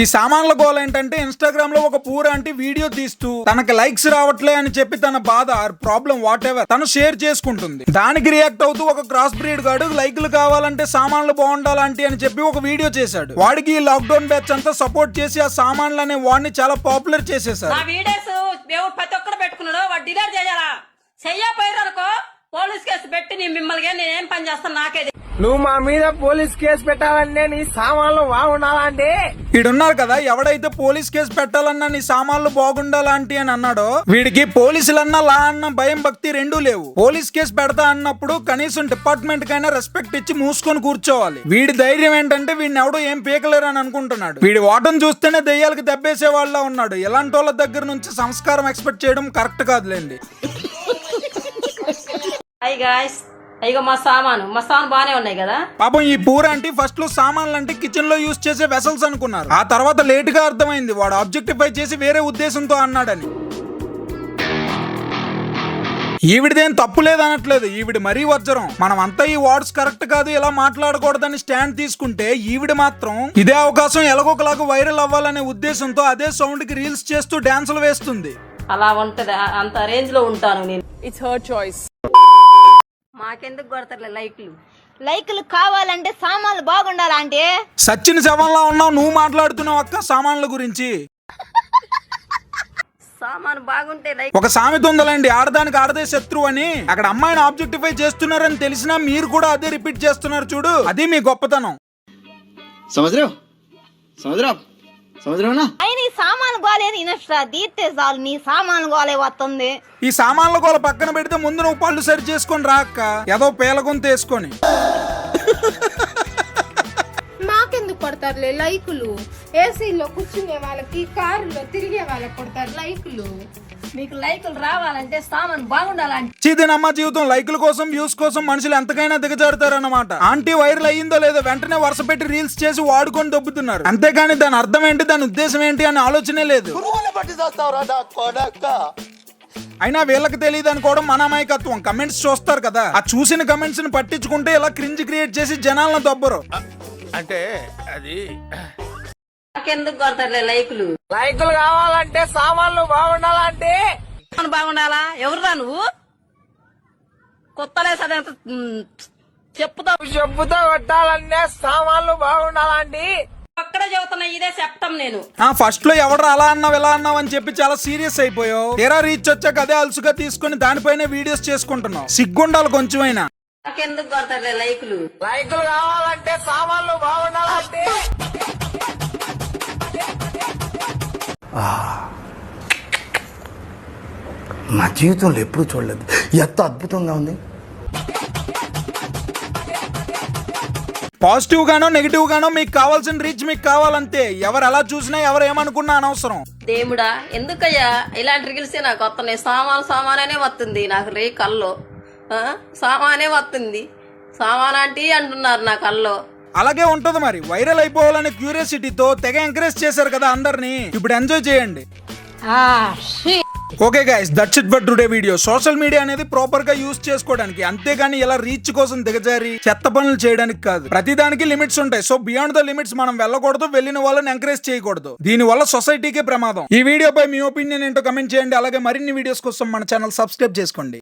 ఈ సామాన్ల గోల ఏంటంటే ఇన్స్టాగ్రామ్ లో ఒక పూర్ ఆంటీ వీడియో తీస్తూ తనకి లైక్స్ రావట్లే అని చెప్పి తన బాధ ప్రాబ్లం వాట్ ఎవర్ తను షేర్ చేసుకుంటుంది. దానికి రియాక్ట్ అవుతూ ఒక క్రాస్ బ్రీడ్ గాడు లైక్లు కావాలంటే సామాన్లు బాగుండాలంటే అని చెప్పి ఒక వీడియో చేశాడు. వాడికి ఈ లాక్డౌన్ బ్యాచ్ అంతా సపోర్ట్ చేసి ఆ సామాన్లు అనే వాడిని చాలా పాపులర్ చేసేసారు. ప్రతి ఒక్కరు పెట్టుకున్నాడు వాడు డిలీట్ చేయాలా చెయ్యపోయారనుకో పోలీస్ కేసు పెట్టి నీ మిమ్మల్ని నేనేం పని చేస్తాను నాకేది. నువ్వు మా మీద పోలీస్ కేసు పెట్టాలంటే నీ సామాన్లు బాగుండాలంటే వీడున్నారు కదా ఎవడైతే పోలీస్ కేసు పెట్టాలన్నా నీ సామాన్లు బాగుండాలంటే అని అన్నాడో వీడికి పోలీసులన్నా లా అన్న భయం భక్తి రెండూ లేవు. పోలీస్ కేసు పెడతా అన్నప్పుడు కనీసం డిపార్ట్మెంట్ కైనా రెస్పెక్ట్ ఇచ్చి మూసుకొని కూర్చోవాలి. వీడి ధైర్యం ఏంటంటే వీడిని ఎవడో ఏం పీకలేరు అని అనుకుంటున్నాడు. వీడి వాటం చూస్తేనే దెయ్యాలకి దెబ్బేసే వాళ్ళ ఉన్నాడు. ఎలాంటి వాళ్ళ దగ్గర నుంచి సంస్కారం ఎక్స్పెక్ట్ చేయడం కరెక్ట్ కాదులేండి. హాయ్ గాయ్స్, ఇగో మా సామాను బానే ఉన్నాయి కదా. పాపం ఈ పూర్ ఆంటీ ఫస్ట్ లో సామాన్లు అంటే కిచెన్ లో యూజ్ చేసే వెసల్స్ అనుకున్నారు. ఆ తర్వాత లేట్ గా అర్థమైంది వాడు ఆబ్జెక్టిఫై చేసి వేరే ఉద్దేశంతో అన్నాడని. ఈవిడిదేం తప్పు లేదనట్లేదు, ఈవిడి మరీ వజ్రం. మనం అంతా ఈ వర్డ్స్ కరెక్ట్ కాదు ఇలా మాట్లాడకూడదని స్టాండ్ తీసుకుంటే ఈవిడ మాత్రం ఇదే అవకాశం ఎలాగోకలాగా వైరల్ అవ్వాలనే ఉద్దేశంతో అదే సౌండ్ కి రీల్స్ చేస్తూ డాన్సులు వేస్తుంది. అలా ఉంటది, అంత రేంజ్ లో ఉంటాను నేను. It's her choice. మాకెందుకు కొడతారులే లైకులు కావాలంటే సామాన్లు బాగుండాలంటే. సచిన్ శవంలా ఉన్నావు నువ్వు మాట్లాడుతున్నావు అక్క సామాన్ల గురించి. సామాను బాగుంటే లైక్. ఒక సామెత ఉందండి, ఆడదానికి ఆడదే శత్రువు అని. అక్కడ అమ్మాయిని ఆబ్జెక్టిఫై చేస్తున్నారని తెలిసినా మీరు కూడా అదే రిపీట్ చేస్తున్నారు చూడు, అది మీ గొప్పతనం. అయినా ఈ సామాన్లు గోలేని ఇనస్ట్రా తీర్తే చాలు నీ సామాన్లు గోలే వస్తుంది. ఈ సామాన్ల గోల పక్కన పెడితే ముందు నువ్వు పళ్ళు సరి చేసుకొని రాక్క ఏదో పేలగొంత వేసుకొని. మాకెందుకు కొడతారులే లైకులు? ఏసీలో కూర్చునే వాళ్ళకి కారులో తిరిగే వాళ్ళకి కొడతారు లైకులు. మీకు లైకులు రావాలంటే సామాన్ బాగుండాలంటే. చీదినమ్మ జీవితం లైకుల కోసం వ్యూస్ కోసం మనుషులు ఎంతకైనా దిగజారుతారన్నమాట. ఆంటీ వైరల్ అయ్యిందో లేదో వెంటనే వరుస పెట్టి రీల్స్ చేసి వాడుకొని దొబ్బుతున్నారు. అంతేగాని దాని అర్థం ఏంటి దాని ఉద్దేశం ఏంటి అనే ఆలోచనే లేదు. అయినా వీళ్ళకి తెలియదు అనుకోవడం మన అమాయకత్వం. కమెంట్స్ చూస్తారు కదా, ఆ చూసిన కమెంట్స్ ని పట్టించుకుంటే ఇలా క్రింజ్ క్రియేట్ చేసి జనాలను దొబ్బరు. అంటే అది నాకెందుకు కొడతారులే లైకులు కావాలంటే సామాన్లు బాగుండాలంటే. బాగుండాలా? ఎవరురా నువ్వు? కొత్తలే సరే చెప్పుతా కొట్టాలంటే సామాన్లు బాగుండాలంటే. అక్కడే చెబుతున్నా, ఇదే చెప్తాం నేను. ఫస్ట్ లో ఎవరు అలా అన్నావు ఇలా అన్నావు అని చెప్పి చాలా సీరియస్ అయిపోయావు. తీరా రీచ్ వచ్చాక అదే అలుసుగా తీసుకుని దానిపైన వీడియోస్ చేసుకుంటున్నావు. సిగ్గుండాలి కొంచెమైనా. నాకెందుకు కొడతారులే లైకులు కావాలంటే సామాన్లు బాగుండాలంటే. నా జీవితంలో ఎప్పుడు చూడలేదు, ఎంత అద్భుతంగా ఉంది. పాజిటివ్ గానో నెగిటివ్ గానో మీకు కావాల్సిన రీచ్ మీకు కావాలంతే. ఎవరు ఎలా చూసినా ఎవరు ఏమనుకున్నా అనవసరం. దేవుడా ఎందుకయ్యా ఇలాంటి రిగిల్సే నాకు వస్తున్నాయి. సామానే వస్తుంది నాకు రే కల్లో. సామానే వస్తుంది సామానంటీ అంటున్నారు నా కల్లో. అలాగే ఉంటది మరి. వైరల్ అయిపోవాలనే క్యూరియాసిటీతో తెగ ఎంకరేజ్ చేశారు కదా అందరినీ. ఇప్పుడు ఎంజాయ్ చేయండి. Okay guys, that's it for today video. Social media అనేది ప్రాపర్ గా యూజ్ చేసుకోవడానికి, అంతేగాని ఇలా రీచ్ కోసం దిగజారి చెత్త పనులు చేయడానికి కాదు. ప్రతిదానికి లిమిట్స్ ఉంటాయి. సో బియాండ్ ద లిమిట్స్ మనం వెళ్ళకూడదు, వెళ్ళిన వాళ్ళని ఎంకరేజ్ చేయకూడదు. దీని వల్ల సొసైటీకే ప్రమాదం. ఈ వీడియోపై మీ ఒపీనియన్ ఏంటో కమెంట్ చేయండి. అలాగే మరిన్ని వీడియోస్ కోసం మన ఛానల్ సబ్స్క్రైబ్ చేసుకోండి.